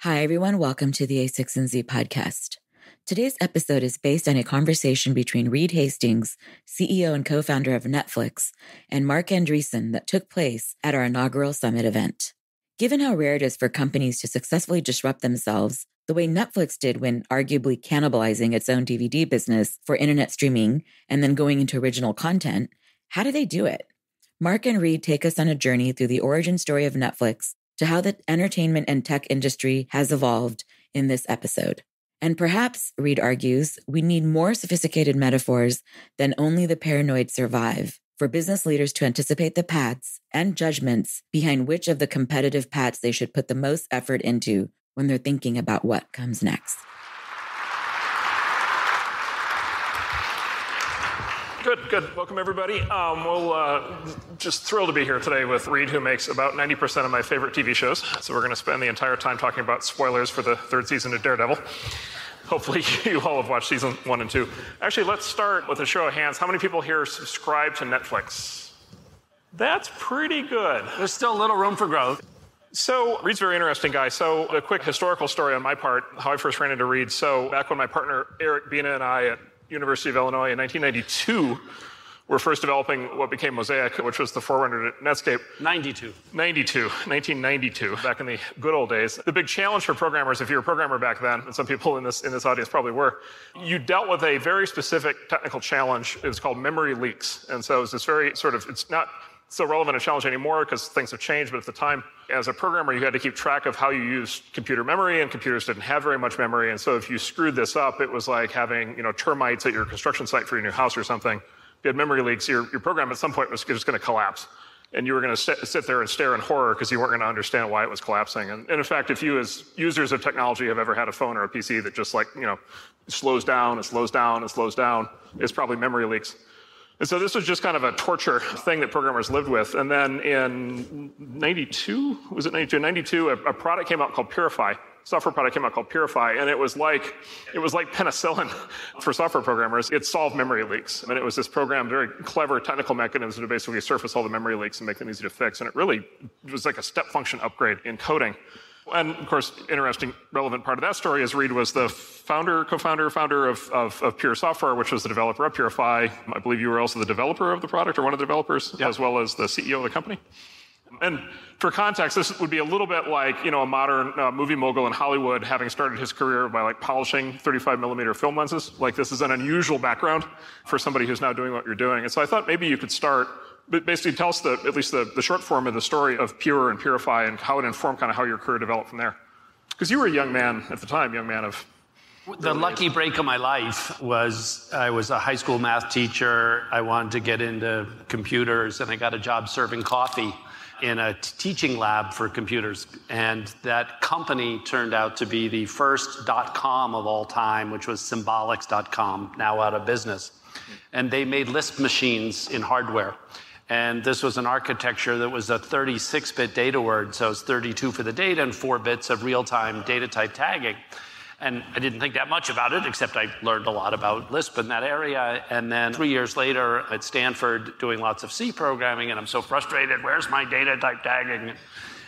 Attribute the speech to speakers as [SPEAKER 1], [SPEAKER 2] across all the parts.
[SPEAKER 1] Hi, everyone. Welcome to the A6Z podcast. Today's episode is based on a conversation between Reed Hastings, CEO and co-founder of Netflix, and Marc Andreessen that took place at our inaugural summit event. Given how rare it is for companies to successfully disrupt themselves, the way Netflix did when arguably cannibalizing its own DVD business for internet streaming and then going into original content, how do they do it? Marc and Reed take us on a journey through the origin story of Netflix to how the entertainment and tech industry has evolved in this episode. And perhaps, Reed argues, we need more sophisticated metaphors than only the paranoid survive for business leaders to anticipate the paths and judgments behind which of the competitive paths they should put the most effort into when they're thinking about what comes next.
[SPEAKER 2] Good. Welcome, everybody. Just thrilled to be here today with Reed, who makes about 90% of my favorite TV shows. So we're going to spend the entire time talking about spoilers for the third season of Daredevil. Hopefully you all have watched season 1 and 2. Actually, let's start with a show of hands. How many people here subscribe to Netflix? That's pretty good.
[SPEAKER 3] There's still a little room for growth.
[SPEAKER 2] So Reed's a very interesting guy. So a quick historical story on my part, how I first ran into Reed. So back when my partner Eric Bina and I at University of Illinois in 1992 were first developing what became Mosaic, which was the forerunner to Netscape. 1992, back in the good old days. The big challenge for programmers, if you're a programmer back then, and some people in this audience probably were, you dealt with a very specific technical challenge. It was called memory leaks. And so it was this very sort of, it's not so relevant a challenge anymore because things have changed, but at the time, as a programmer, you had to keep track of how you used computer memory, and computers didn't have very much memory. And so if you screwed this up, it was like having, termites at your construction site for your new house or something. If you had memory leaks, your program at some point was just going to collapse. And you were going to sit there and stare in horror because you weren't going to understand why it was collapsing. And in fact, if you as users of technology have ever had a phone or a PC that just slows down, it's probably memory leaks. And so this was just kind of a torture thing that programmers lived with. And then in 92, a product came out called Purify. Software product came out called Purify, and it was like penicillin for software programmers. It solved memory leaks. And it was this program, very clever technical mechanism to basically surface all the memory leaks and make them easy to fix. And it really was like a step function upgrade in coding. And of course, interesting, relevant part of that story is Reed was the co-founder of Pure Software, which was the developer of Purify. I believe you were also the developer of the product, or one of the developers, as well as the CEO of the company. And for context, this would be a little bit like, a modern movie mogul in Hollywood having started his career by polishing 35 millimeter film lenses. This is an unusual background for somebody who's now doing what you're doing. And so I thought maybe you could start, but basically tell us at least the short form of the story of Pure and Purify and how it informed kind of how your career developed from there. Because you were a young man at the time,
[SPEAKER 3] The lucky break of my life was I was a high school math teacher. I wanted to get into computers, and I got a job serving coffee in a teaching lab for computers. And that company turned out to be the first .com of all time, which was Symbolics.com, now out of business. And they made Lisp machines in hardware. And this was an architecture that was a 36-bit data word, so it's 32 for the data and 4 bits of real-time data type tagging. And I didn't think that much about it, except I learned a lot about Lisp in that area. And then 3 years later at Stanford, doing lots of C programming, and I'm so frustrated, where's my data type tagging?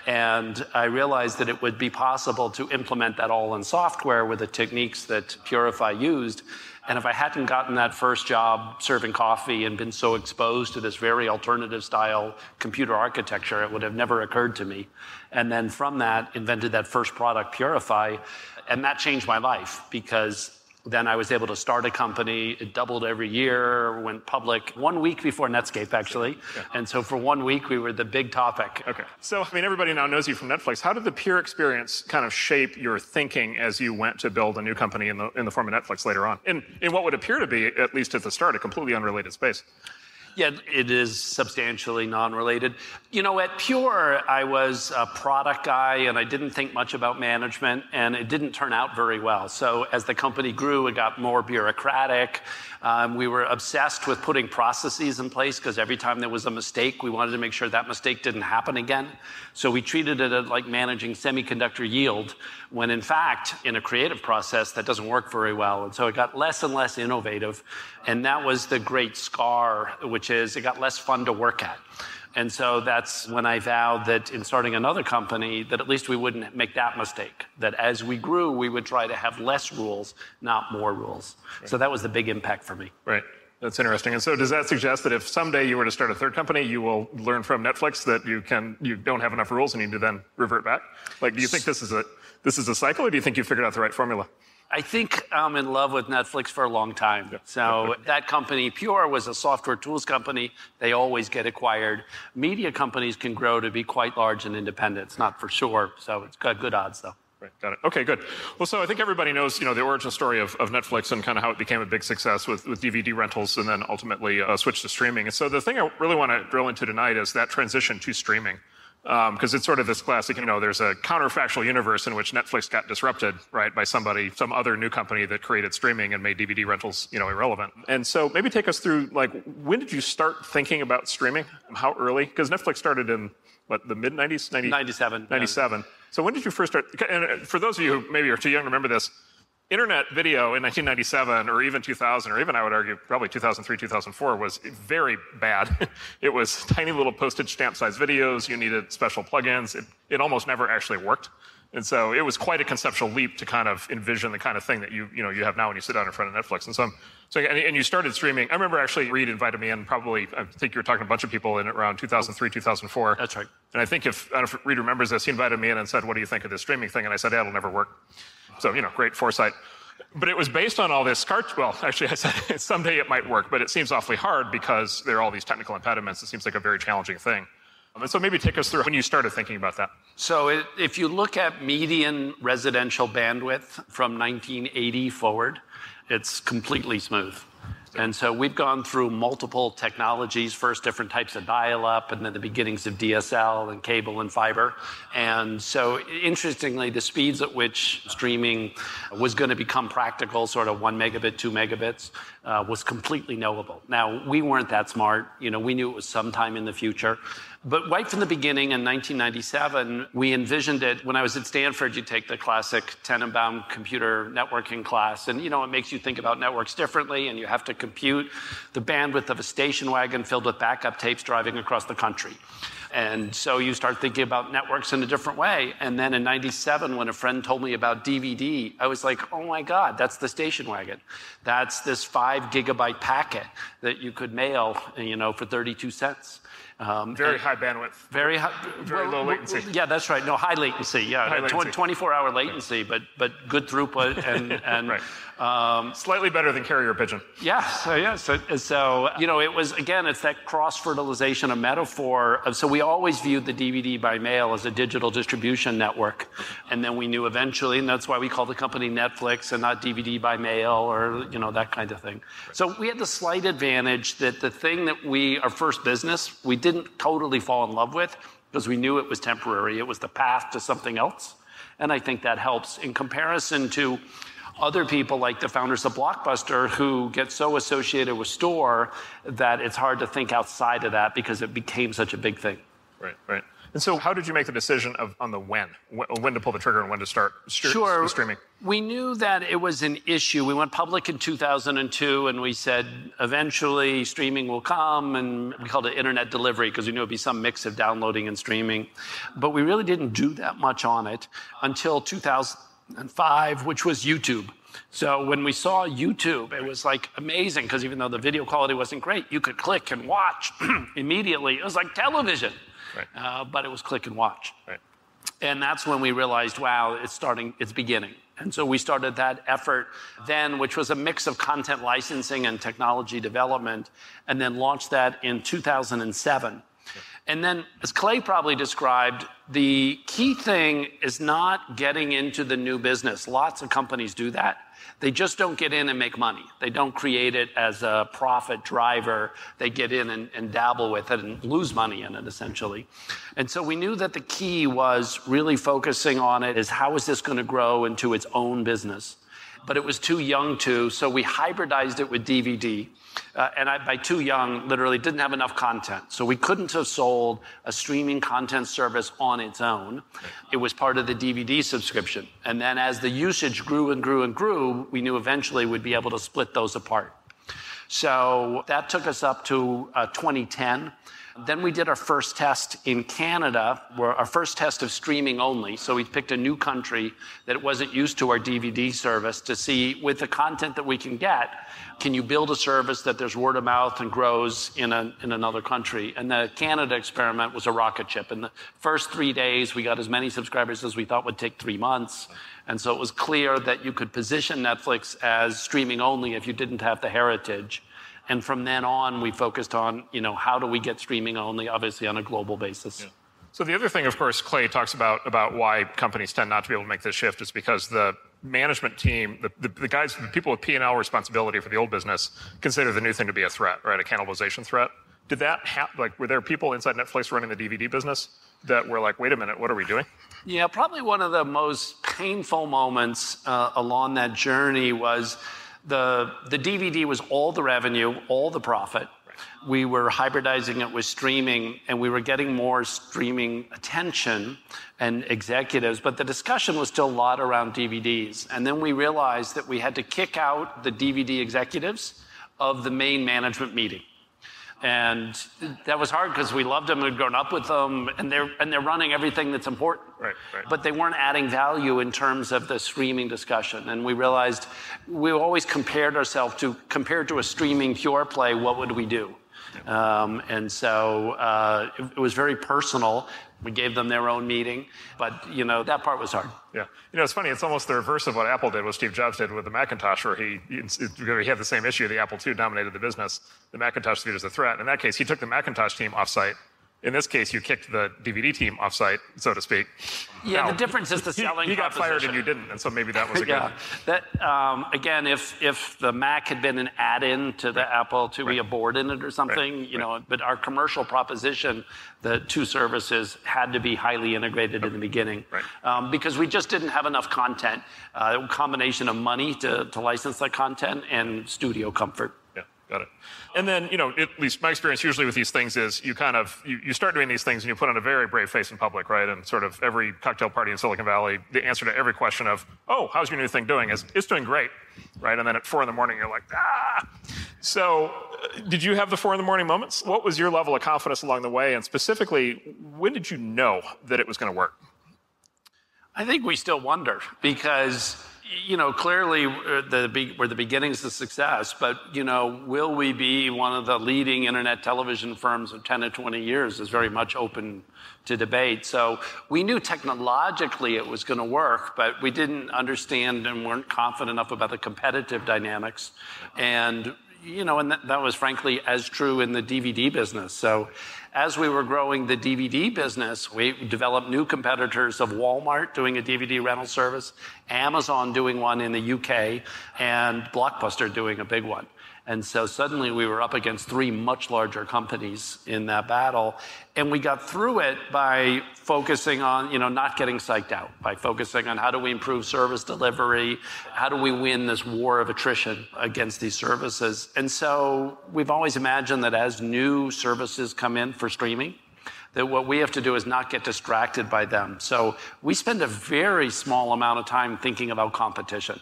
[SPEAKER 3] And I realized that it would be possible to implement that all in software with the techniques that Purify used. And if I hadn't gotten that first job serving coffee and been so exposed to this very alternative style computer architecture, it would have never occurred to me. And then from that, invented that first product, Purify. And that changed my life because then I was able to start a company. It doubled every year, went public 1 week before Netscape, actually. Yeah. And so for 1 week, we were the big topic.
[SPEAKER 2] Okay. So, everybody now knows you from Netflix. How did the Pure experience kind of shape your thinking as you went to build a new company in the form of Netflix later on? In what would appear to be, at least at the start, a completely unrelated space.
[SPEAKER 3] Yeah, it is substantially non-related. At Pure, I was a product guy, and I didn't think much about management, and it didn't turn out very well. So as the company grew, it got more bureaucratic. We were obsessed with putting processes in place because every time there was a mistake, we wanted to make sure that mistake didn't happen again. So we treated it like managing semiconductor yield, when in fact, in a creative process, that doesn't work very well. And so it got less and less innovative. And that was the great scar, which is it got less fun to work at. And so that's when I vowed that in starting another company, that at least we wouldn't make that mistake, that as we grew, we would try to have less rules, not more rules. Right. So that was the big impact for me.
[SPEAKER 2] Right. That's interesting. And so does that suggest that if someday you were to start a third company, you will learn from Netflix that you don't have enough rules and you need to then revert back? Like, do you think this is a cycle, or do you think you figured out the right formula?
[SPEAKER 3] I think I'm in love with Netflix for a long time. Yeah. So that company, Pure, was a software tools company. They always get acquired. Media companies can grow to be quite large and independent. It's not for sure. So it's got good odds, though.
[SPEAKER 2] Right, got it. Okay, good. Well, so I think everybody knows, the origin story of Netflix and kind of how it became a big success with DVD rentals and then ultimately switched to streaming. And so the thing I really want to drill into tonight is that transition to streaming. Because it's sort of this classic, there's a counterfactual universe in which Netflix got disrupted, right, by some other new company that created streaming and made DVD rentals, irrelevant. And so maybe take us through, when did you start thinking about streaming? How early? Because Netflix started in, the mid-90s?
[SPEAKER 3] 97.
[SPEAKER 2] 97. Yeah. So when did you first start? And for those of you who maybe are too young to remember this, internet video in 1997 or even 2000, or even I would argue probably 2003, 2004 was very bad. It was tiny little postage stamp sized videos. You needed special plugins. It almost never actually worked. And so it was quite a conceptual leap to kind of envision the kind of thing that you have now when you sit down in front of Netflix. And you started streaming. I remember actually Reed invited me in probably, I think you were talking to a bunch of people in around 2003, 2004.
[SPEAKER 3] That's right.
[SPEAKER 2] And I think I don't know if Reed remembers this, he invited me in and said, what do you think of this streaming thing? And I said, yeah, it'll never work. So, great foresight. But it was based on all this actually I said someday it might work, but it seems awfully hard because there are all these technical impediments. It seems like a very challenging thing. And so maybe take us through when you started thinking about that.
[SPEAKER 3] So if you look at median residential bandwidth from 1980 forward, it's completely smooth. And so we've gone through multiple technologies, first different types of dial-up, and then the beginnings of DSL and cable and fiber. And so interestingly, the speeds at which streaming was going to become practical, sort of 1 megabit, 2 megabits, was completely knowable. Now, we weren't that smart. We knew it was sometime in the future. But right from the beginning in 1997, we envisioned it. When I was at Stanford, you take the classic Tenenbaum computer networking class, and it makes you think about networks differently, and you have to compute the bandwidth of a station wagon filled with backup tapes driving across the country. And so you start thinking about networks in a different way. And then in 97, when a friend told me about DVD, I was like, oh my God, that's the station wagon. That's this 5 gigabyte packet that you could mail, for 32 cents.
[SPEAKER 2] Very high bandwidth.
[SPEAKER 3] Very
[SPEAKER 2] low latency.
[SPEAKER 3] Yeah, that's right. No, high latency. Yeah, 24-hour latency, but good throughput and
[SPEAKER 2] right. Slightly better than carrier pigeon.
[SPEAKER 3] Yeah. So it was, again, it's that cross-fertilization of metaphor. So we always viewed the DVD by mail as a digital distribution network, and then we knew eventually, and that's why we call the company Netflix and not DVD by mail or that kind of thing. Right. So we had the slight advantage that the thing that our first business, we didn't totally fall in love with because we knew it was temporary. It was the path to something else. And I think that helps in comparison to other people like the founders of Blockbuster who get so associated with store that it's hard to think outside of that because it became such a big thing.
[SPEAKER 2] Right. And so how did you make the decision on the when to pull the trigger and when to start streaming?
[SPEAKER 3] We knew that it was an issue. We went public in 2002, and we said eventually streaming will come, and we called it internet delivery because we knew it would be some mix of downloading and streaming. But we really didn't do that much on it until 2005, which was YouTube. So when we saw YouTube, it was like amazing because even though the video quality wasn't great, you could click and watch immediately. It was like television. Right. But it was click and watch.
[SPEAKER 2] Right.
[SPEAKER 3] And that's when we realized, wow, it's beginning. And so we started that effort then, which was a mix of content licensing and technology development, and then launched that in 2007. Yeah. And then, as Clay probably described, the key thing is not getting into the new business. Lots of companies do that. They just don't get in and make money. They don't create it as a profit driver. They get in and dabble with it and lose money in it, essentially. And so we knew that the key was really focusing on it is how is this going to grow into its own business? But it was too young to, so we hybridized it with DVD. By too young, literally didn't have enough content. So we couldn't have sold a streaming content service on its own. It was part of the DVD subscription. And then as the usage grew and grew and grew, we knew eventually we'd be able to split those apart. So that took us up to 2010. Then we did our first test in Canada, our first test of streaming only. So we picked a new country that wasn't used to our DVD service to see, with the content that we can get, can you build a service that there's word of mouth and grows in another country? And the Canada experiment was a rocket ship. In the first 3 days, we got as many subscribers as we thought would take 3 months. And so it was clear that you could position Netflix as streaming only if you didn't have the heritage. And from then on, we focused on, how do we get streaming only, obviously on a global basis.
[SPEAKER 2] Yeah. So the other thing, of course, Clay talks about why companies tend not to be able to make this shift is because the management team, the guys, the people with P&L responsibility for the old business consider the new thing to be a threat, right? A cannibalization threat. Did that were there people inside Netflix running the DVD business that were like, wait a minute, what are we doing?
[SPEAKER 3] Yeah, probably one of the most painful moments along that journey was the DVD was all the revenue, all the profit. We were hybridizing it with streaming, and we were getting more streaming attention and executives, but the discussion was still a lot around DVDs. And then we realized that we had to kick out the DVD executives of the main management meeting. And that was hard because we loved them, we'd grown up with them, and they're running everything that's important.
[SPEAKER 2] Right.
[SPEAKER 3] But they weren't adding value in terms of the streaming discussion. And we realized we always compared ourselves to, compared to a streaming pure play, what would we do? And so it was very personal. We gave them their own meeting, but that part was hard.
[SPEAKER 2] Yeah, it's funny. It's almost the reverse of what Apple did, what Steve Jobs did with the Macintosh, where he had the same issue. The Apple II dominated the business. The Macintosh viewed as a threat. In that case, he took the Macintosh team offsite. In this case, you kicked the DVD team offsite, so to speak.
[SPEAKER 3] Yeah,
[SPEAKER 2] now,
[SPEAKER 3] the difference is the selling
[SPEAKER 2] He got fired and you didn't, and so maybe that was a good...
[SPEAKER 3] That, again, if the Mac had been an add-in to the Apple IIe, a board in it or something, but our commercial proposition, the two services had to be highly integrated in the beginning. Because we just didn't have enough content, a combination of money to license that content and studio comfort.
[SPEAKER 2] Yeah, got it. And then, at least my experience usually with these things is you start doing these things and you put on a very brave face in public, right? And sort of every cocktail party in Silicon Valley, the answer to every question of, oh, how's your new thing doing is, it's doing great, right? And then at 4 a.m, you're like, ah! So did you have the 4 a.m. moments? What was your level of confidence along the way? And specifically, when did you know that it was going to work?
[SPEAKER 3] I think we still wonder because... clearly we're the beginnings of success, but, will we be one of the leading internet television firms of 10 to 20 years is very much open to debate. So we knew technologically it was going to work, but we didn't understand and weren't confident enough about the competitive dynamics. And, and that was frankly as true in the DVD business. So as we were growing the DVD business, we developed new competitors of Walmart doing a DVD rental service, Amazon doing one in the UK, and Blockbuster doing a big one. And so suddenly we were up against 3 much larger companies in that battle. And we got through it by focusing on, not getting psyched out, by focusing on how do we improve service delivery, how do we win this war of attrition against these services. And so we've always imagined that as new services come in for streaming, that what we have to do is not get distracted by them. So we spend a very small amount of time thinking about competition.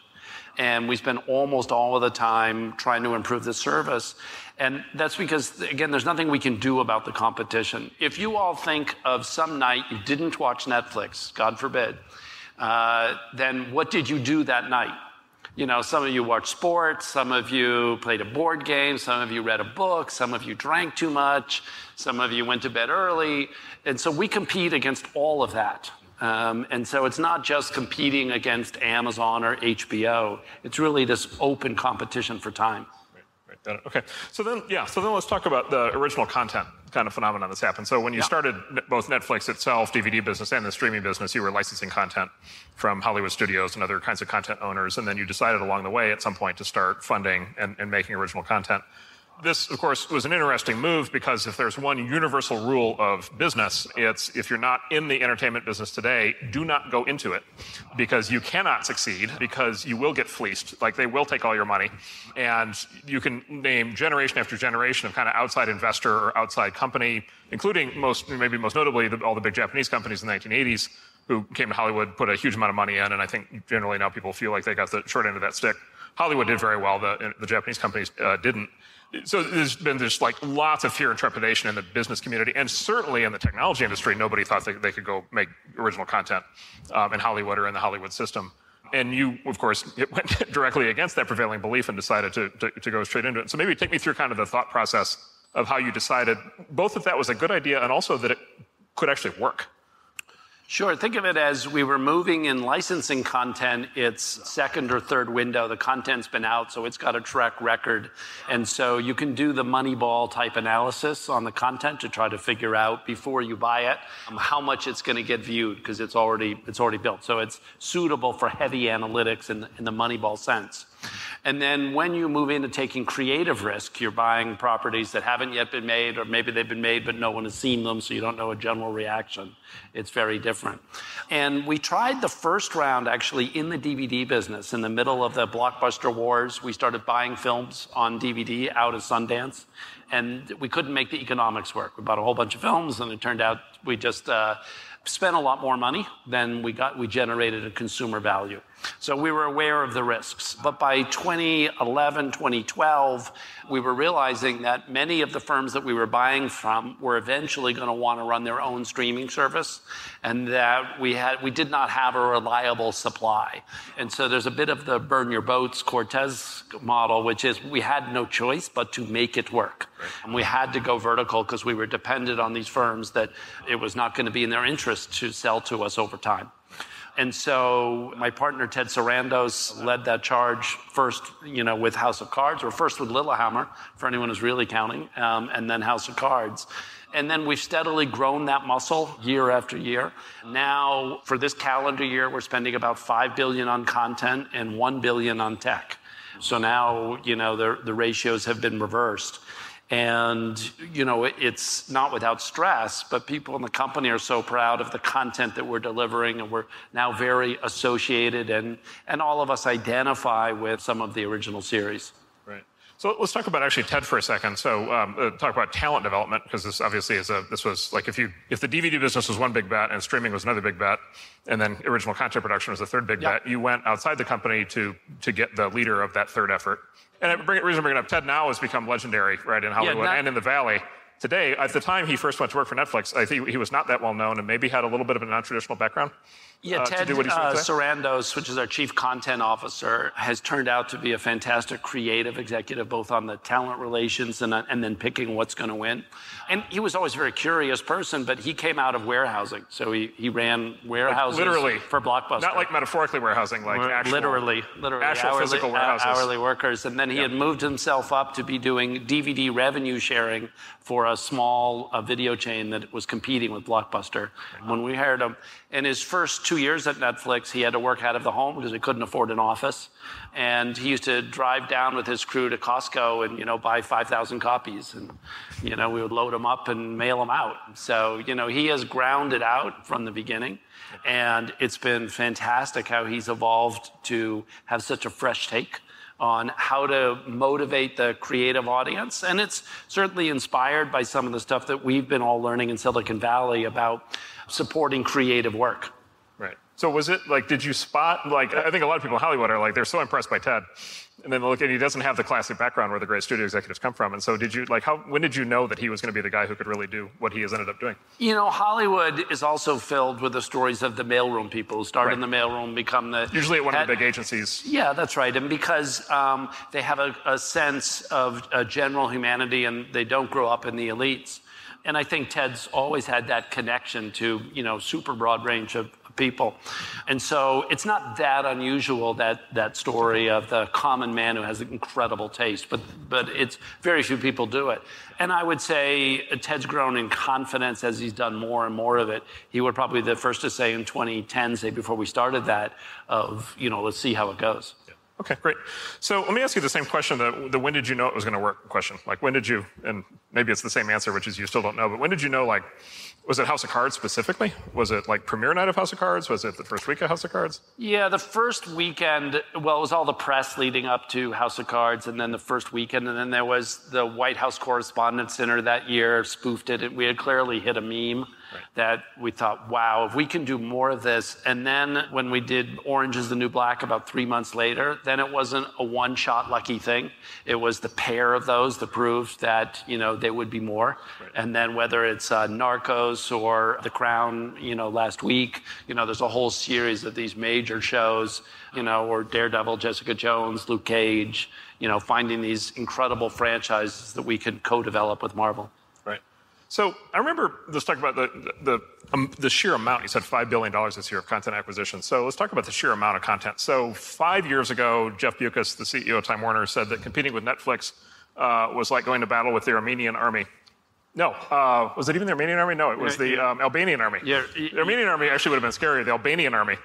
[SPEAKER 3] And we spend almost all of the time trying to improve the service. And that's because, again, there's nothing we can do about the competition. If you all think of some night you didn't watch Netflix, God forbid, then what did you do that night? Some of you watched sports, some of you played a board game, some of you read a book, some of you drank too much, some of you went to bed early. And so we compete against all of that. And so it's not just competing against Amazon or HBO. It's really this open competition for time.
[SPEAKER 2] Right. Got it. Okay. So then let's talk about the original content kind of phenomenon that's happened. So when you started both Netflix itself, DVD business, and the streaming business, you were licensing content from Hollywood studios and other kinds of content owners. And then you decided along the way at some point to start funding and making original content. This, of course, was an interesting move because if there's one universal rule of business, it's if you're not in the entertainment business today, do not go into it because you cannot succeed because you will get fleeced. Like they will take all your money. And you can name generation after generation of kind of outside investor or outside company, including maybe most notably all the big Japanese companies in the 1980s who came to Hollywood, put a huge amount of money in. And I think generally now people feel like they got the short end of that stick. Hollywood did very well. The Japanese companies didn't. So there's been just like lots of fear and trepidation in the business community, and certainly in the technology industry, nobody thought they could go make original content in Hollywood or in the Hollywood system. And you, of course, went directly against that prevailing belief and decided to go straight into it. So maybe take me through kind of the thought process of how you decided both that was a good idea and also that it could actually work.
[SPEAKER 3] Sure. Think of it as we were moving in licensing content. It's second or third window. The content's been out, so it's got a track record. And so you can do the Moneyball type analysis on the content to try to figure out before you buy it how much it's going to get viewed because it's already built. So it's suitable for heavy analytics in the Moneyball sense. And then when you move into taking creative risk, you're buying properties that haven't yet been made, or maybe they've been made, but no one has seen them, so you don't know a general reaction. It's very different. And we tried the first round actually in the DVD business. In the middle of the blockbuster wars, we started buying films on DVD out of Sundance, and we couldn't make the economics work. We bought a whole bunch of films, and it turned out we just spent a lot more money than we generated a consumer value. So we were aware of the risks. But by 2011, 2012, we were realizing that many of the firms that we were buying from were eventually going to want to run their own streaming service, and that we did not have a reliable supply. And so there's a bit of the burn your boats Cortez model, which is we had no choice but to make it work. Right. And we had to go vertical because we were dependent on these firms that it was not going to be in their interest to sell to us over time. And so my partner, Ted Sarandos, led that charge first, with House of Cards, or first with Lilyhammer, for anyone who's really counting, and then House of Cards. And then we've steadily grown that muscle year after year. Now, for this calendar year, we're spending about $5 billion on content and $1 billion on tech. So now, the ratios have been reversed. And, it's not without stress, but people in the company are so proud of the content that we're delivering, and we're now very associated, and all of us identify with some of the original series.
[SPEAKER 2] Right. So let's talk about actually TED for a second. So talk about talent development, because this obviously this was like if the DVD business was one big bet and streaming was another big bet, and then original content production was the third big bet, you went outside the company to get the leader of that third effort. And the reason I'm bringing up Ted now has become legendary, right, in Hollywood and in the Valley. Today, at the time he first went to work for Netflix, I think he was not that well known and maybe had a little bit of a non-traditional background.
[SPEAKER 3] Yeah, Ted Sarandos, which is our chief content officer, has turned out to be a fantastic creative executive, both on the talent relations and then picking what's going to win. And he was always a very curious person, but he came out of warehousing. So he ran warehouses literally for Blockbuster.
[SPEAKER 2] Not like metaphorically warehousing, like actual,
[SPEAKER 3] literally
[SPEAKER 2] actual physical warehouses.
[SPEAKER 3] Hourly workers. And then he had moved himself up to be doing DVD revenue sharing for a small video chain that was competing with Blockbuster when we hired him. In his first 2 years at Netflix, he had to work out of the home because he couldn't afford an office. And he used to drive down with his crew to Costco and, buy 5,000 copies. And, we would load them up and mail them out. So, he has grounded out from the beginning. And it's been fantastic how he's evolved to have such a fresh take on how to motivate the creative audience. And it's certainly inspired by some of the stuff that we've been all learning in Silicon Valley about supporting creative work.
[SPEAKER 2] Right. So was it did you spot, I think a lot of people in Hollywood are they're so impressed by Ted. And then look, and he doesn't have the classic background where the great studio executives come from. And so did you, when did you know that he was going to be the guy who could really do what he has ended up doing?
[SPEAKER 3] Hollywood is also filled with the stories of the mailroom people who start in the mailroom, become the...
[SPEAKER 2] Usually at one of the big agencies.
[SPEAKER 3] Yeah, that's right. And because they have a sense of general humanity and they don't grow up in the elites. And I think Ted's always had that connection to, super broad range of people. And so it's not that unusual, that story of the common man who has incredible taste, but it's very few people do it. And I would say Ted's grown in confidence as he's done more and more of it. He would probably be the first to say in 2010, before we started that, of, let's see how it goes.
[SPEAKER 2] Okay, great. So let me ask you the same question, the when did you know it was going to work question. When did you, and maybe it's the same answer, which is you still don't know, but when did you know, was it House of Cards specifically? Was it premiere night of House of Cards? Was it the first week of House of Cards?
[SPEAKER 3] Yeah, the first weekend, it was all the press leading up to House of Cards, and then the first weekend, and then there was the White House Correspondents' Dinner that year, spoofed it, and we had clearly hit a meme. that we thought, wow, if we can do more of this. And then when we did Orange is the New Black about 3 months later, then it wasn't a one-shot lucky thing. It was the pair of those that proved that, there would be more. Right. And then whether it's Narcos or The Crown, last week, there's a whole series of these major shows, or Daredevil, Jessica Jones, Luke Cage, finding these incredible franchises that we could co-develop with Marvel.
[SPEAKER 2] Right. So I remember let's talk about the sheer amount. You said $5 billion this year of content acquisition. So let's talk about the sheer amount of content. So 5 years ago, Jeff Bewkes, the CEO of Time Warner, said that competing with Netflix was like going to battle with the Armenian army. No. Was it even the Armenian army? No, it was the Albanian army. The Armenian army actually would have been scarier, the Albanian army,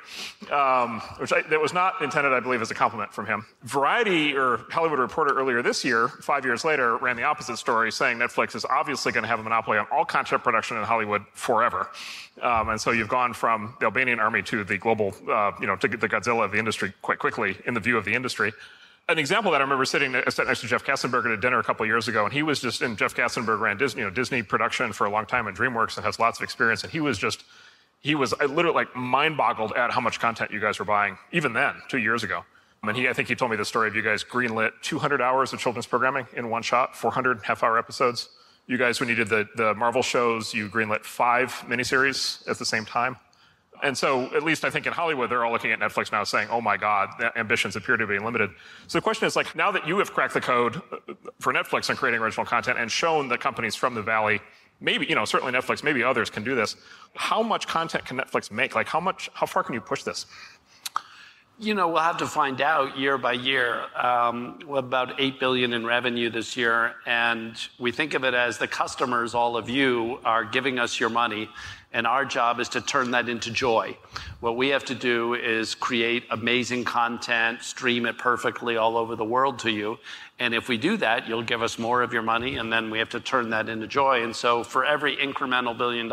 [SPEAKER 2] that was not intended, I believe, as a compliment from him. Variety or Hollywood Reporter earlier this year, 5 years later, ran the opposite story, saying Netflix is obviously going to have a monopoly on all content production in Hollywood forever. And so you've gone from the Albanian army to the global, to the Godzilla of the industry quite quickly in the view of the industry. An example that I remember sitting next to Jeff Katzenberg at a dinner a couple of years ago, and Jeff Katzenberg ran Disney production for a long time in DreamWorks and has lots of experience, and he was literally like mind-boggled at how much content you guys were buying, even then, 2 years ago. And I think he told me the story of you guys greenlit 200 hours of children's programming in one shot, 400 half-hour episodes. You guys, when you did the Marvel shows, you greenlit 5 miniseries at the same time. And so, at least I think in Hollywood, they're all looking at Netflix now saying, oh my God, the ambitions appear to be limited. So the question is, like, now that you have cracked the code for Netflix on creating original content and shown that companies from the Valley, maybe, certainly Netflix, maybe others can do this, how much content can Netflix make? Like, how far can you push this?
[SPEAKER 3] We'll have to find out year by year. We're about $8 billion in revenue this year, and we think of it as the customers, all of you, are giving us your money, and our job is to turn that into joy. What we have to do is create amazing content, stream it perfectly all over the world to you, and if we do that, you'll give us more of your money, and then we have to turn that into joy. And so for every incremental $1 billion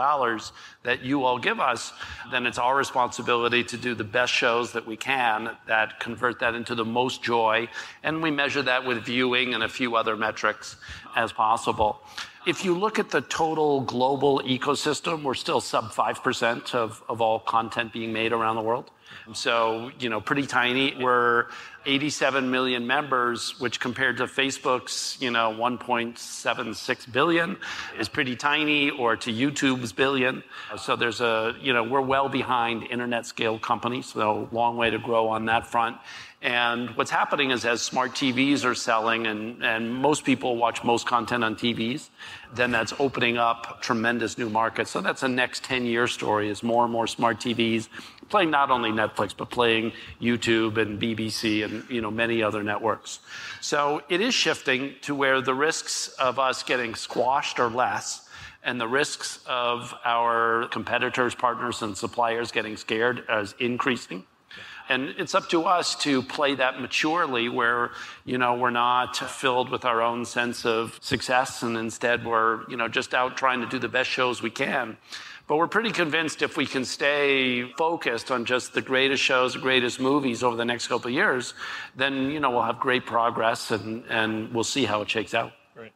[SPEAKER 3] that you all give us, then it's our responsibility to do the best shows that we can that convert that into the most joy, and we measure that with viewing and a few other metrics as possible. If you look at the total global ecosystem, we're still sub 5% of all content being made around the world. So, pretty tiny. We're 87 million members, which compared to Facebook's, 1.76 billion is pretty tiny, or to YouTube's billion. So there's we're well behind internet scale companies, so long way to grow on that front. And what's happening is as smart TVs are selling and most people watch most content on TVs, then that's opening up tremendous new markets. So that's a next 10-year story, is more and more smart TVs playing not only Netflix, but playing YouTube and BBC and many other networks. So it is shifting to where the risks of us getting squashed are less, and the risks of our competitors, partners, and suppliers getting scared is increasing. And it's up to us to play that maturely, where, we're not filled with our own sense of success, and instead we're, just out trying to do the best shows we can. But we're pretty convinced if we can stay focused on just the greatest shows, the greatest movies over the next couple of years, then, we'll have great progress, and we'll see how it shakes out.
[SPEAKER 2] Right.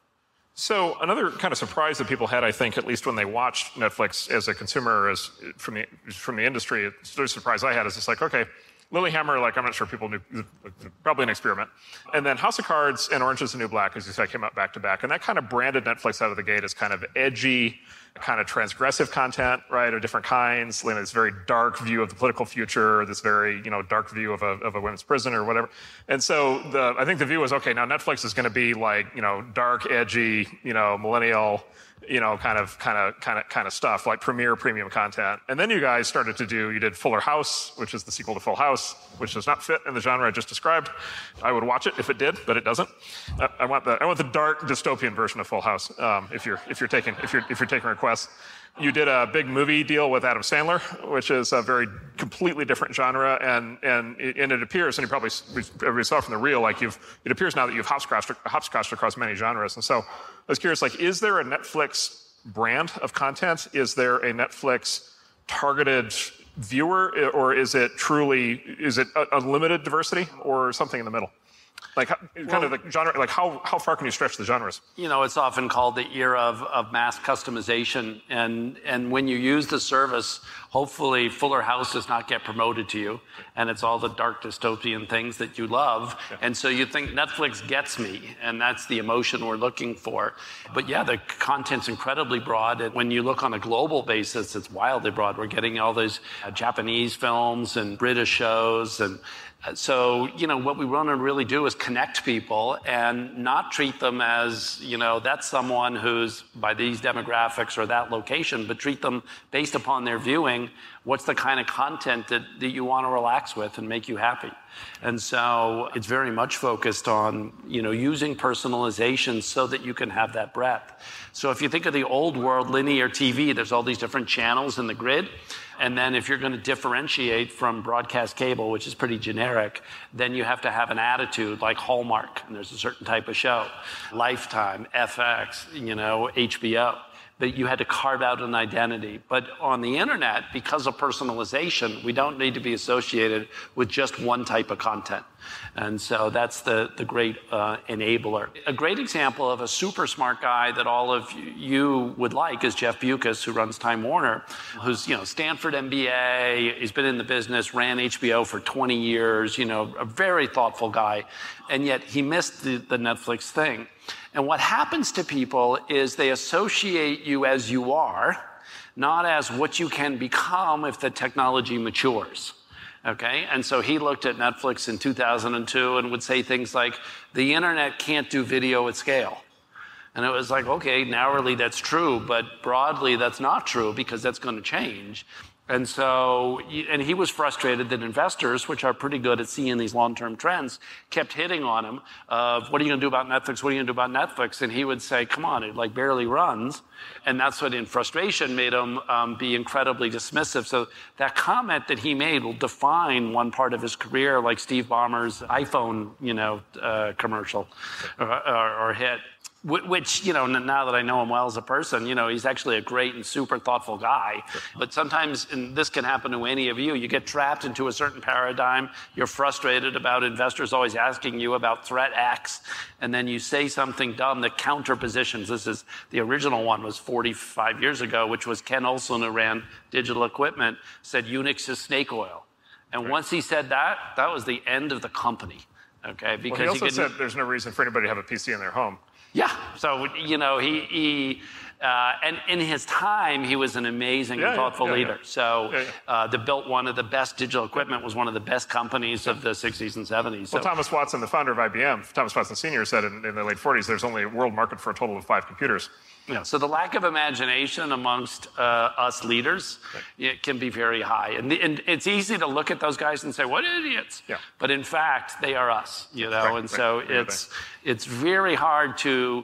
[SPEAKER 2] So another kind of surprise that people had, I think, at least when they watched Netflix as a consumer, as from the industry, the surprise I had is it's like, okay, Lilyhammer, I'm not sure people knew, probably an experiment. And then House of Cards and Orange is the New Black, as you said, came out back to back. And that kind of branded Netflix out of the gate as kind of edgy, kind of transgressive content, right, of different kinds. This very dark view of the political future, this very, dark view of a women's prison or whatever. And so I think the view was, okay, now Netflix is going to be dark, edgy, millennial, kind of stuff, like premium content. And then you guys you did Fuller House, which is the sequel to Full House, which does not fit in the genre I just described. I would watch it if it did, but it doesn't. I want the dark dystopian version of Full House. If you're taking requests. You did a big movie deal with Adam Sandler, which is a very completely different genre, and it appears, and everybody saw from the reel, it appears now that you've hopscotched across many genres. And so I was curious, is there a Netflix brand of content? Is there a Netflix targeted viewer, or is it unlimited diversity, or something in the middle? Like, kind of the genre, like how far can you stretch the genres?
[SPEAKER 3] It's often called the era of mass customization. And when you use the service, hopefully Fuller House does not get promoted to you. And it's all the dark dystopian things that you love. Yeah. And so you think Netflix gets me. And that's the emotion we're looking for. But yeah, the content's incredibly broad. And when you look on a global basis, it's wildly broad. We're getting all these Japanese films and British shows. And so, what we want to really do is connect people and not treat them as, that's someone who's by these demographics or that location, but treat them based upon their viewing. What's the kind of content that you want to relax with and make you happy? And so it's very much focused on, using personalization so that you can have that breadth. So if you think of the old world linear TV, there's all these different channels in the grid. And then if you're going to differentiate from broadcast cable, which is pretty generic, then you have to have an attitude like Hallmark, and there's a certain type of show, Lifetime, FX, HBO. But you had to carve out an identity. But on the internet, because of personalization, we don't need to be associated with just one type of content. And so that's the great enabler. A great example of a super smart guy that all of you would like is Jeff Bewkes, who runs Time Warner, who's, Stanford MBA, he's been in the business, ran HBO for 20 years, a very thoughtful guy. And yet he missed the Netflix thing. And what happens to people is they associate you as you are, not as what you can become if the technology matures. Okay? And so he looked at Netflix in 2002 and would say things like, the internet can't do video at scale. And it was like, okay, narrowly that's true, but broadly that's not true because that's going to change. And so, and he was frustrated that investors, which are pretty good at seeing these long-term trends, kept hitting on him of, what are you going to do about Netflix? What are you going to do about Netflix? And he would say, come on, it like barely runs. And that's what in frustration made him be incredibly dismissive. So that comment that he made will define one part of his career, like Steve Ballmer's iPhone, commercial or hit. Which, now that I know him well as a person, he's actually a great and super thoughtful guy. But sometimes, and this can happen to any of you, you get trapped into a certain paradigm. You're frustrated about investors always asking you about threat X, and then you say something dumb that counterpositions. This is, the original one was 45 years ago, which was Ken Olson, who ran Digital Equipment, said Unix is snake oil. And once he said that, that was the end of the company. Okay, because
[SPEAKER 2] he also said there's no reason for anybody to have a PC in their home.
[SPEAKER 3] Yeah. So, he and in his time, he was an amazing and thoughtful leader. So, they built one of the best Digital Equipment, was one of the best companies of the 60s and 70s.
[SPEAKER 2] Well, Thomas Watson, the founder of IBM, Thomas Watson Sr. said in the late 40s, there's only a world market for a total of 5 computers.
[SPEAKER 3] Yeah. So the lack of imagination amongst us leaders, it can be very high. And it's easy to look at those guys and say, what idiots? Yeah. But in fact, they are us, and so it's very hard to,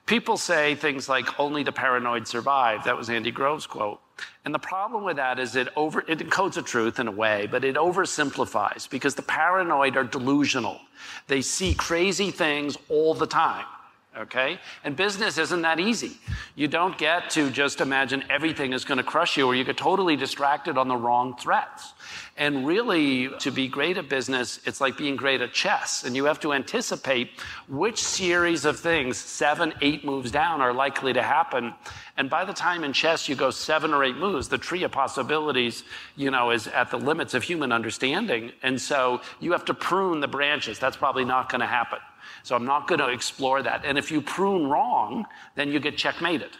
[SPEAKER 3] people say things like, only the paranoid survive. That was Andy Grove's quote. And the problem with that is it encodes a truth in a way, but it oversimplifies because the paranoid are delusional. They see crazy things all the time. Okay? And business isn't that easy. You don't get to just imagine everything is going to crush you, or you get totally distracted on the wrong threats. And really, to be great at business, it's like being great at chess. And you have to anticipate which series of things, 7, 8 moves down, are likely to happen. And by the time in chess you go 7 or 8 moves, the tree of possibilities, is at the limits of human understanding. And so you have to prune the branches. That's probably not going to happen. So I'm not going to explore that. And if you prune wrong, then you get checkmated.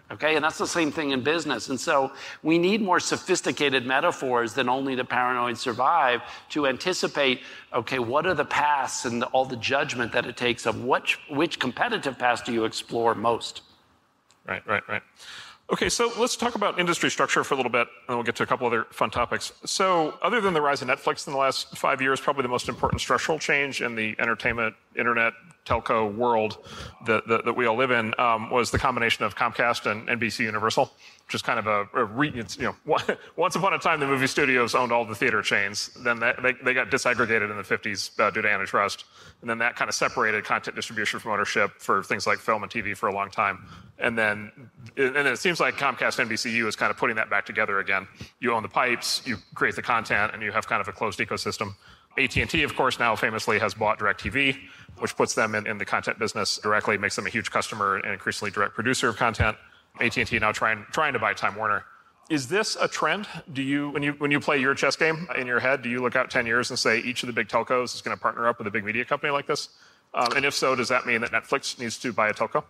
[SPEAKER 3] Okay? And that's the same thing in business. And so we need more sophisticated metaphors than only the paranoid survive to anticipate, okay, what are the paths and all the judgment that it takes of which competitive paths do you explore most?
[SPEAKER 2] Right. Okay, so let's talk about industry structure for a little bit, and then we'll get to a couple other fun topics. So other than the rise of Netflix in the last 5 years, probably the most important structural change in the entertainment, internet, telco world that we all live in was the combination of Comcast and NBC Universal, which is kind of once upon a time the movie studios owned all the theater chains. Then they got disaggregated in the 50s due to antitrust. And then that kind of separated content distribution from ownership for things like film and TV for a long time. And then it seems like Comcast NBCU is kind of putting that back together again. You own the pipes, you create the content, and you have kind of a closed ecosystem. AT&T, of course, now famously has bought DirecTV, which puts them in the content business directly, makes them a huge customer and increasingly direct producer of content. AT&T now trying to buy Time Warner. Is this a trend? Do you, when you play your chess game in your head, do you look out 10 years and say each of the big telcos is going to partner up with a big media company like this? And if so, does that mean that Netflix needs to buy a telco?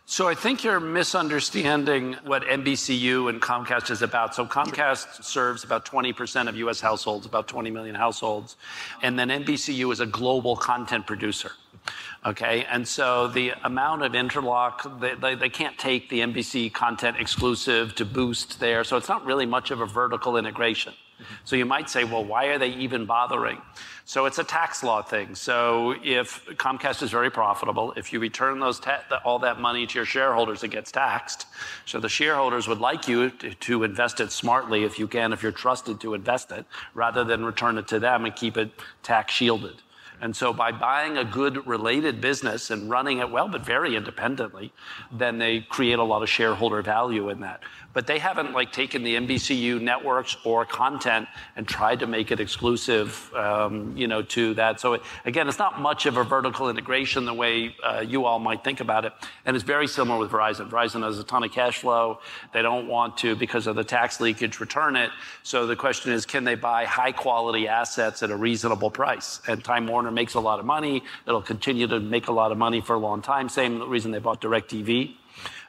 [SPEAKER 3] So I think you're misunderstanding what NBCU and Comcast is about. So Comcast serves about 20% of U.S. households, about 20 million households. And then NBCU is a global content producer. Okay, and so the amount of interlock, they can't take the NBC content exclusive to Boost there. So it's not really much of a vertical integration. So you might say, well, why are they even bothering? So it's a tax law thing. So if Comcast is very profitable, if you return all that money to your shareholders, it gets taxed. So the shareholders would like you to invest it smartly if you can, if you're trusted to invest it, rather than return it to them and keep it tax shielded. And so by buying a good related business and running it well, but very independently, then they create a lot of shareholder value in that. But they haven't taken the NBCU networks or content and tried to make it exclusive, to that. So again, it's not much of a vertical integration the way you all might think about it. And it's very similar with Verizon. Verizon has a ton of cash flow. They don't want to, because of the tax leakage, return it. So the question is, can they buy high quality assets at a reasonable price? And Time Warner makes a lot of money. It'll continue to make a lot of money for a long time. Same reason they bought DirecTV.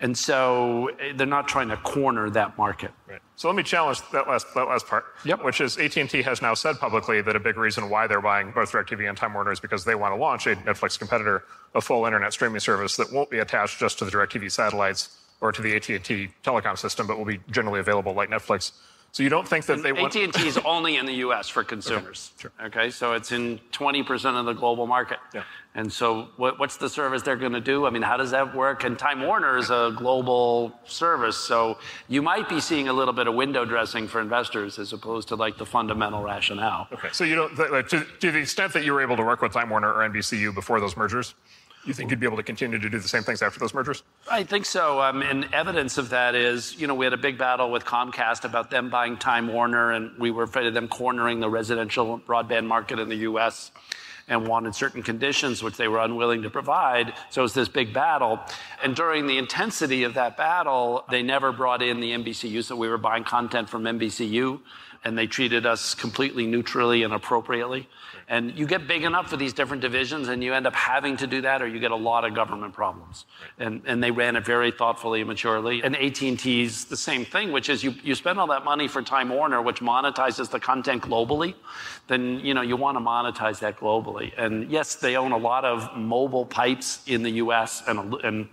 [SPEAKER 3] And so they're not trying to corner that market.
[SPEAKER 2] Right. So let me challenge that last part, which is AT&T has now said publicly that a big reason why they're buying both DirecTV and Time Warner is because they want to launch a Netflix competitor, a full internet streaming service that won't be attached just to the DirecTV satellites or to the AT&T telecom system, but will be generally available like Netflix. So you don't think that they want...
[SPEAKER 3] AT&T is only in the U.S. for consumers.
[SPEAKER 2] Okay, sure.
[SPEAKER 3] Okay, so it's in 20% of the global market.
[SPEAKER 2] Yeah.
[SPEAKER 3] And so what's the service they're going to do? I mean, how does that work? And Time Warner is a global service, so you might be seeing a little bit of window dressing for investors as opposed to the fundamental rationale.
[SPEAKER 2] Okay, so you don't, to the extent that you were able to work with Time Warner or NBCU before those mergers, you think you'd be able to continue to do the same things after those mergers?
[SPEAKER 3] I think so. And evidence of that is, we had a big battle with Comcast about them buying Time Warner, and we were afraid of them cornering the residential broadband market in the U.S. and wanted certain conditions which they were unwilling to provide. So it was this big battle. And during the intensity of that battle, they never brought in the NBCU, so we were buying content from NBCU, and they treated us completely neutrally and appropriately. And you get big enough for these different divisions, and you end up having to do that, or you get a lot of government problems. And they ran it very thoughtfully and maturely. And AT&T's the same thing, which is you spend all that money for Time Warner, which monetizes the content globally, then you want to monetize that globally. And yes, they own a lot of mobile pipes in the U.S. and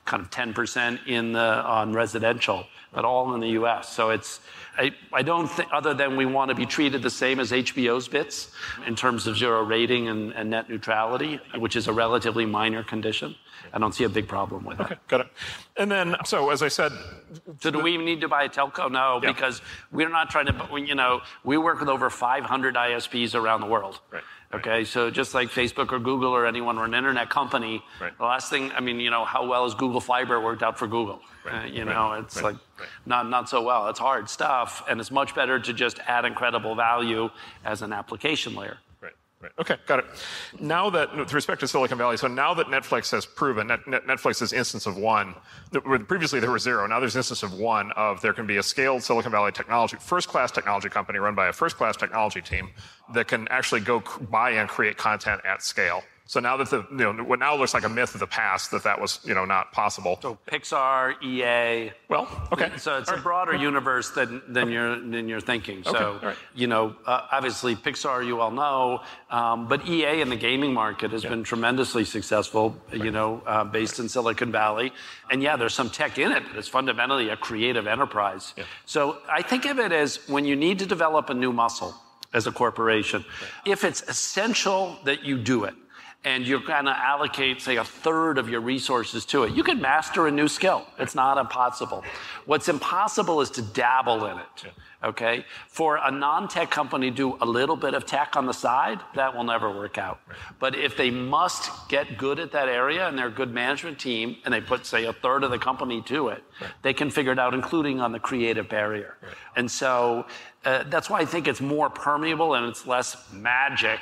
[SPEAKER 3] kind of 10% on residential, but all in the U.S. So I don't think, other than we want to be treated the same as HBO's bits in terms of zero rating and net neutrality, which is a relatively minor condition. I don't see a big problem with that.
[SPEAKER 2] Okay, got it. And then, so as I said...
[SPEAKER 3] So do we need to buy a telco? No, because we're not trying to, we work with over 500 ISPs around the world.
[SPEAKER 2] Right.
[SPEAKER 3] Okay, so just like Facebook or Google or anyone, we're an internet company.
[SPEAKER 2] Right.
[SPEAKER 3] The last thing, how well has Google Fiber worked out for Google?
[SPEAKER 2] Right.
[SPEAKER 3] It's not so well. It's hard stuff, and it's much better to just add incredible value as an application layer.
[SPEAKER 2] Right. Okay, got it. Now that, with respect to Silicon Valley, so now that Netflix has proven, Netflix's instance of one, previously there were zero, now there's an instance of one of there can be a scaled Silicon Valley first-class technology company run by a first-class technology team that can actually go buy and create content at scale. So now that what now looks like a myth of the past that was, not possible.
[SPEAKER 3] So Pixar, EA.
[SPEAKER 2] Well, okay.
[SPEAKER 3] So it's a broader universe than you're thinking.
[SPEAKER 2] Okay.
[SPEAKER 3] So, obviously Pixar, you all know, but EA in the gaming market has been tremendously successful, based in Silicon Valley. And there's some tech in it, but it's fundamentally a creative enterprise. Yeah. So I think of it as when you need to develop a new muscle as a corporation, if it's essential that you do it, and you're going to allocate, say, a third of your resources to it, you can master a new skill. It's not impossible. What's impossible is to dabble in it. Okay, for a non-tech company to do a little bit of tech on the side, that will never work out. Right. But if they must get good at that area and they're a good management team and they put, say, a third of the company to it, right, they can figure it out, including on the creative barrier. Right. And so that's why I think it's more permeable and it's less magic,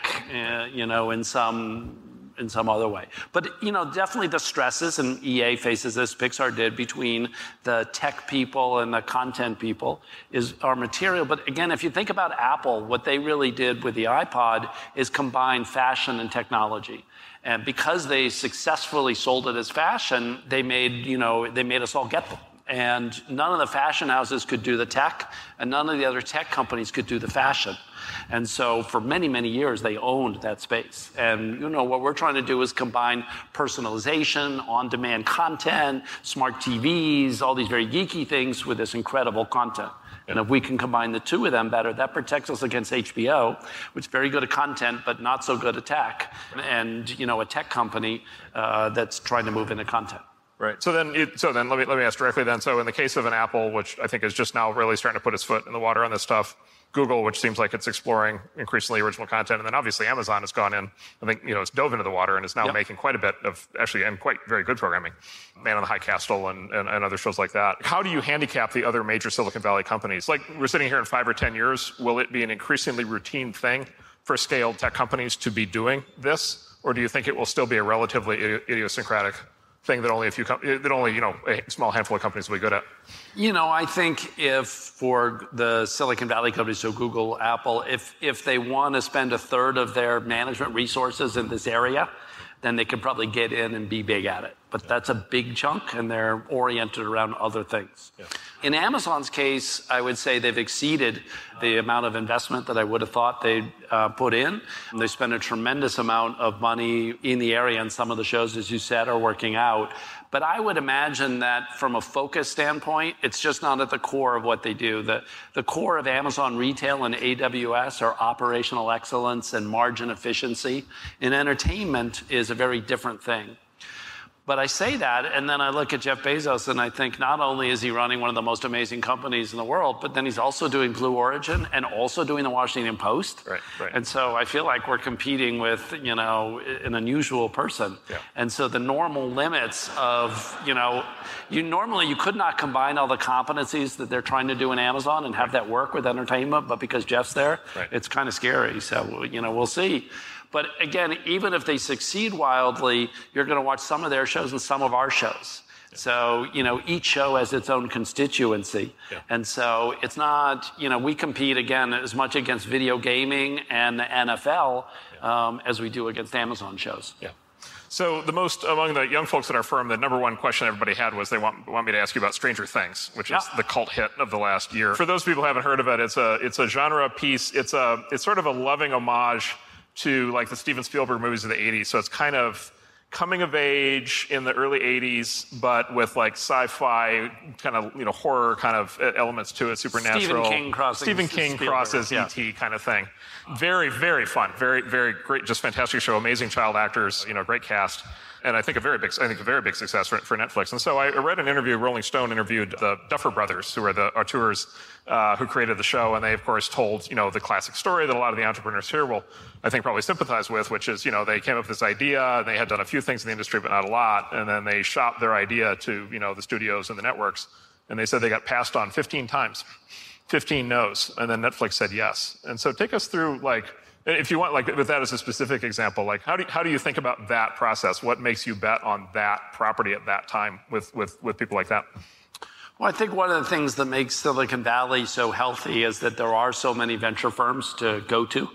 [SPEAKER 3] in some other way. But, definitely the stresses, and EA faces this, Pixar did, between the tech people and the content people are material. But again, if you think about Apple, what they really did with the iPod is combine fashion and technology. And because they successfully sold it as fashion, they made us all get them. And none of the fashion houses could do the tech, and none of the other tech companies could do the fashion. And so for many, many years, they owned that space. And, what we're trying to do is combine personalization, on-demand content, smart TVs, all these very geeky things with this incredible content. And if we can combine the two of them better, that protects us against HBO, which is very good at content, but not so good at tech, and, a tech company that's trying to move into content.
[SPEAKER 2] Right. So then let me ask directly then. So in the case of an Apple, which I think is just now really starting to put its foot in the water on this stuff, Google, which seems like it's exploring increasingly original content, and then obviously Amazon has gone in, I think, it's dove into the water and is now making quite a bit of actually, and quite very good programming. Man on the High Castle and other shows like that. How do you handicap the other major Silicon Valley companies? Like, we're sitting here in 5 or 10 years, will it be an increasingly routine thing for scaled tech companies to be doing this? Or do you think it will still be a relatively idiosyncratic thing that only a small handful of companies will be good at?
[SPEAKER 3] I think if for the Silicon Valley companies, so Google, Apple, if they want to spend a third of their management resources in this area, then they could probably get in and be big at it. But that's a big chunk, and they're oriented around other things. Yeah. In Amazon's case, I would say they've exceeded the amount of investment that I would have thought they'd put in. And they spend a tremendous amount of money in the area, and some of the shows, as you said, are working out. But I would imagine that from a focus standpoint, it's just not at the core of what they do. The core of Amazon Retail and AWS are operational excellence and margin efficiency. In entertainment is a very different thing. But I say that, and then I look at Jeff Bezos, and I think not only is he running one of the most amazing companies in the world, but then he's also doing Blue Origin and also doing the Washington Post. Right. And so I feel like we're competing with, an unusual person. Yeah. And so the normal limits of, you could not combine all the competencies that they're trying to do in Amazon and have that work with entertainment, but because Jeff's there, it's kind of scary. So, we'll see. But again, even if they succeed wildly, you're going to watch some of their shows and some of our shows. Yeah. So, each show has its own constituency. Yeah. And so it's not, we compete, again, as much against video gaming and the NFL as we do against Amazon shows. Yeah.
[SPEAKER 2] So among the young folks at our firm, the number one question everybody had was they want me to ask you about Stranger Things, which is the cult hit of the last year. For those people who haven't heard of it, it's a genre piece. It's sort of a loving homage to like the Steven Spielberg movies of the 80s. So it's kind of coming of age in the early 80s, but with like sci-fi kind of, horror kind of elements to it, supernatural. Stephen King crosses E.T. kind of thing. Very, very fun. Very, very great, just fantastic show. Amazing child actors, great cast. And I think a very big success for Netflix. And so I read an interview, Rolling Stone interviewed the Duffer Brothers, who are the auteurs who created the show. And they, of course, told, the classic story that a lot of the entrepreneurs here will, I think, probably sympathize with, which is, they came up with this idea, and they had done a few things in the industry, but not a lot. And then they shopped their idea to, the studios and the networks. And they said they got passed on 15 times, 15 no's. And then Netflix said yes. And so take us through, if you want, with that as a specific example, how do you think about that process? What makes you bet on that property at that time with people like that?
[SPEAKER 3] Well, I think one of the things that makes Silicon Valley so healthy is that there are so many venture firms to go to,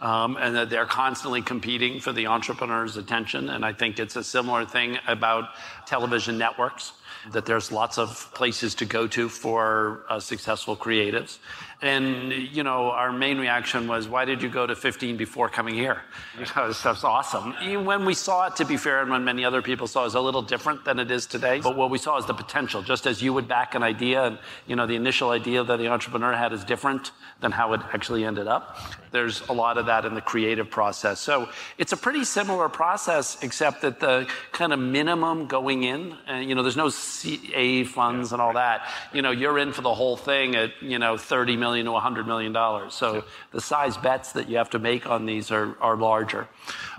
[SPEAKER 3] and that they're constantly competing for the entrepreneur's attention. And I think it's a similar thing about television networks, that there's lots of places to go to for successful creatives. And, our main reaction was, why did you go to 15 before coming here? Because that's awesome. Even when we saw it, to be fair, and when many other people saw it, was a little different than it is today. But what we saw is the potential. Just as you would back an idea, and, the initial idea that the entrepreneur had is different than how it actually ended up. There's a lot of that in the creative process. So it's a pretty similar process, except that the kind of minimum going in, there's no Series A funds and all that, you're in for the whole thing at, $30 million to $100 million. So the size bets that you have to make on these are larger.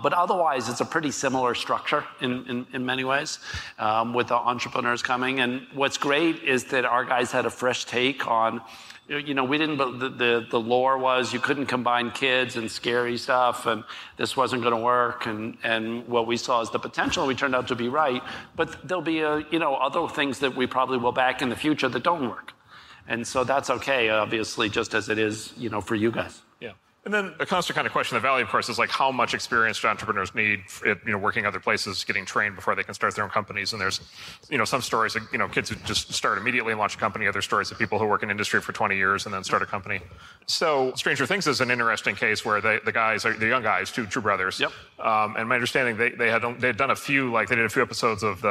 [SPEAKER 3] But otherwise, it's a pretty similar structure in many ways with the entrepreneurs coming. And what's great is that our guys had a fresh take on, we didn't, the lore was you couldn't combine kids and scary stuff, and this wasn't going to work. And what we saw is the potential. We turned out to be right, but there'll be other things that we probably will back in the future that don't work, and so that's okay, obviously, just as it is, for you guys.
[SPEAKER 2] Yeah. And then a constant kind of question in the Valley, of course, is like how much experience do entrepreneurs need, working other places, getting trained before they can start their own companies. And there's, some stories of, kids who just start immediately and launch a company. Other stories of people who work in industry for 20 years and then start a company. So Stranger Things is an interesting case where the young guys, two true brothers.
[SPEAKER 3] Yep.
[SPEAKER 2] And my understanding, they had done a few, they did a few episodes of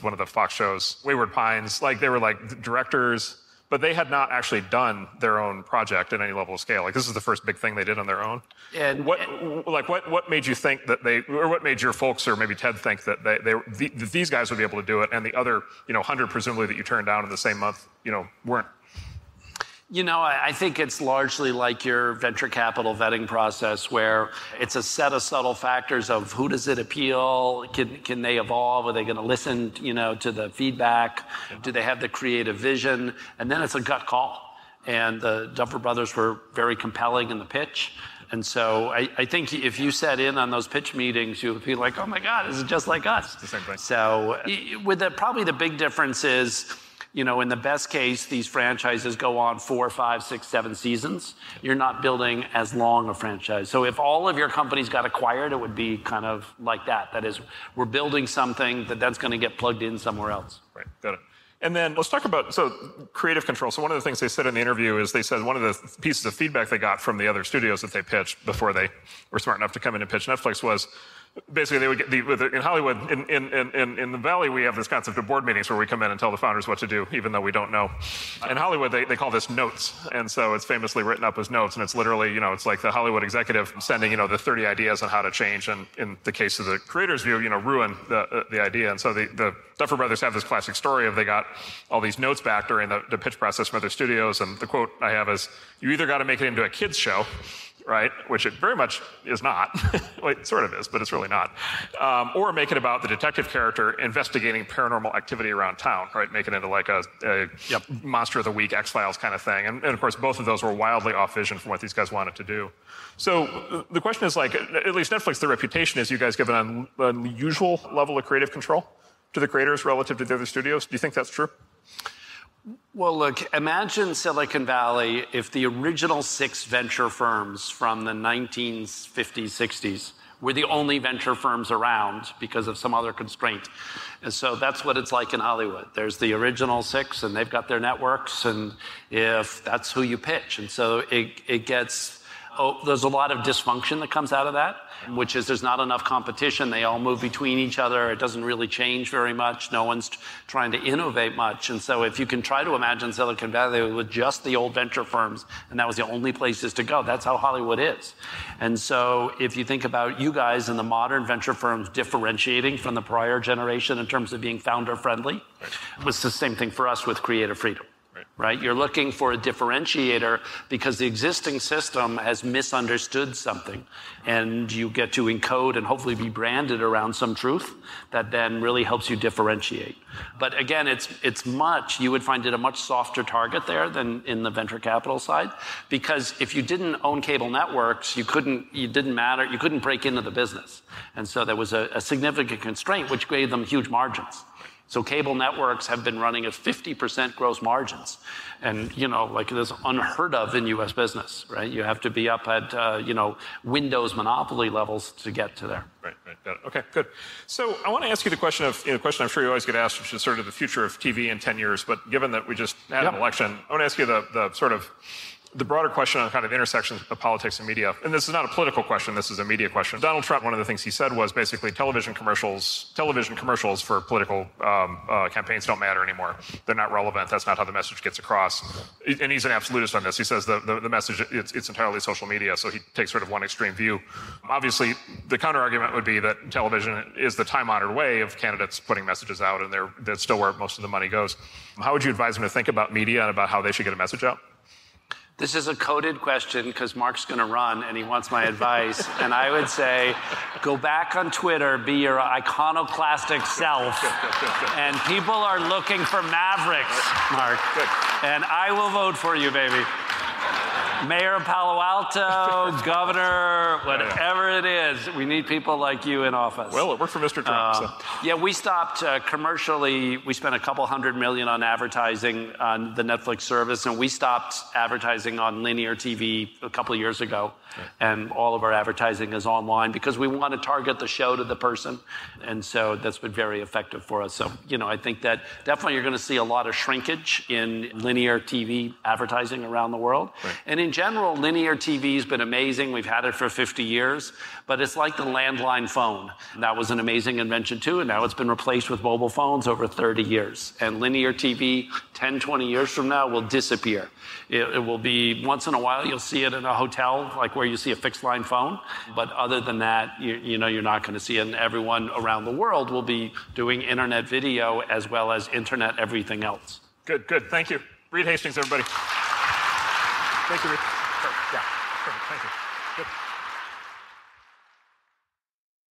[SPEAKER 2] one of the Fox shows, Wayward Pines. They were directors, but they had not actually done their own project at any level of scale. This is the first big thing they did on their own. And what made you think that what made your folks or maybe Ted think that that these guys would be able to do it, and the other 100 presumably that you turned down in the same month weren't?
[SPEAKER 3] I think it's largely like your venture capital vetting process, where it's a set of subtle factors of who does it appeal, can they evolve, are they going to listen, to the feedback, do they have the creative vision, and then it's a gut call. And the Duffer Brothers were very compelling in the pitch. And so I think if you sat in on those pitch meetings, you would be like, oh my God, this is just like us.
[SPEAKER 2] It's the same thing.
[SPEAKER 3] So probably the big difference is, in the best case, these franchises go on 4, 5, 6, 7 seasons. You're not building as long a franchise. So if all of your companies got acquired, it would be kind of like that. That is, we're building something that's going to get plugged in somewhere else.
[SPEAKER 2] Right, got it. And then let's talk about creative control. So one of the things they said in the interview is they said one of the pieces of feedback they got from the other studios that they pitched before they were smart enough to come in and pitch Netflix was, basically, they would get in Hollywood, in the Valley, we have this concept of board meetings where we come in and tell the founders what to do, even though we don't know. In Hollywood, they call this notes, and so it's famously written up as notes, and it's literally, it's like the Hollywood executive sending, the 30 ideas on how to change, and in the case of the creator's view, ruin the idea. And so the Duffer Brothers have this classic story of they got all these notes back during the pitch process from other studios, and the quote I have is, you either got to make it into a kid's show, right? Which it very much is not. Well, it sort of is, but it's really not. Or make it about the detective character investigating paranormal activity around town, right? Make it into like a Monster of the Week, X-Files kind of thing. And of course, both of those were wildly off vision from what these guys wanted to do. So the question is at least Netflix, the reputation is you guys give an unusual level of creative control to the creators relative to the other studios. Do you think that's true?
[SPEAKER 3] Well, look, imagine Silicon Valley if the original 6 venture firms from the 1950s, 60s were the only venture firms around because of some other constraint. And so that's what it's like in Hollywood. There's the original 6, and they've got their networks, and if that's who you pitch. And so it gets... there's a lot of dysfunction that comes out of that, which is there's not enough competition. They all move between each other. It doesn't really change very much. No one's trying to innovate much. And so if you can try to imagine Silicon Valley with just the old venture firms, and that was the only places to go, that's how Hollywood is. And so if you think about you guys and the modern venture firms differentiating from the prior generation in terms of being founder-friendly, it was the same thing for us with creative freedom. Right? You're looking for a differentiator because the existing system has misunderstood something, and you get to encode and hopefully be branded around some truth that then really helps you differentiate. But again, you would find it a much softer target there than in the venture capital side, because if you didn't own cable networks, you couldn't break into the business. And so there was a significant constraint which gave them huge margins. So cable networks have been running at 50% gross margins. And, this unheard of in U.S. business, right? You have to be up at, Windows monopoly levels to get to there.
[SPEAKER 2] Right. Got it. Okay, good. So I want to ask you the question the question I'm sure you always get asked, which is sort of the future of TV in 10 years. But given that we just had an election, I want to ask you the sort of the broader question on kind of intersections of politics and media, and this is not a political question, this is a media question. Donald Trump, one of the things he said was basically television commercials for political campaigns don't matter anymore. They're not relevant. That's not how the message gets across. And he's an absolutist on this. He says the message, it's entirely social media, so he takes sort of one extreme view. Obviously, the counter-argument would be that television is the time-honored way of candidates putting messages out, and that's still where most of the money goes. How would you advise them to think about media and about how they should get a message out?
[SPEAKER 3] This is a coded question because Mark's going to run and he wants my advice. And I would say, go back on Twitter, be your iconoclastic self. And people are looking for mavericks, Mark.
[SPEAKER 2] Good.
[SPEAKER 3] And I will vote for you, baby. Mayor of Palo Alto, governor, whatever it is, we need people like you in office.
[SPEAKER 2] Well, it worked for Mr. Trump.
[SPEAKER 3] Yeah, we stopped commercially. We spent $200 million on advertising on the Netflix service, and we stopped advertising on linear TV a couple of years ago. Right. And all of our advertising is online because we want to target the show to the person. And so that's been very effective for us. So, I think that definitely you're going to see a lot of shrinkage in linear TV advertising around the world. Right. And in general, linear TV has been amazing. We've had it for 50 years, but it's like the landline phone. That was an amazing invention too, and now it's been replaced with mobile phones over 30 years. And linear TV, 10, 20 years from now, will disappear. It will be, once in a while, you'll see it in a hotel, like where you see a fixed line phone. But other than that, you're not going to see it. And everyone around the world will be doing internet video as well as internet everything else.
[SPEAKER 2] Good. Thank you. Reed Hastings, everybody. Thank you, Reed. Yeah, perfect. Thank you. Good.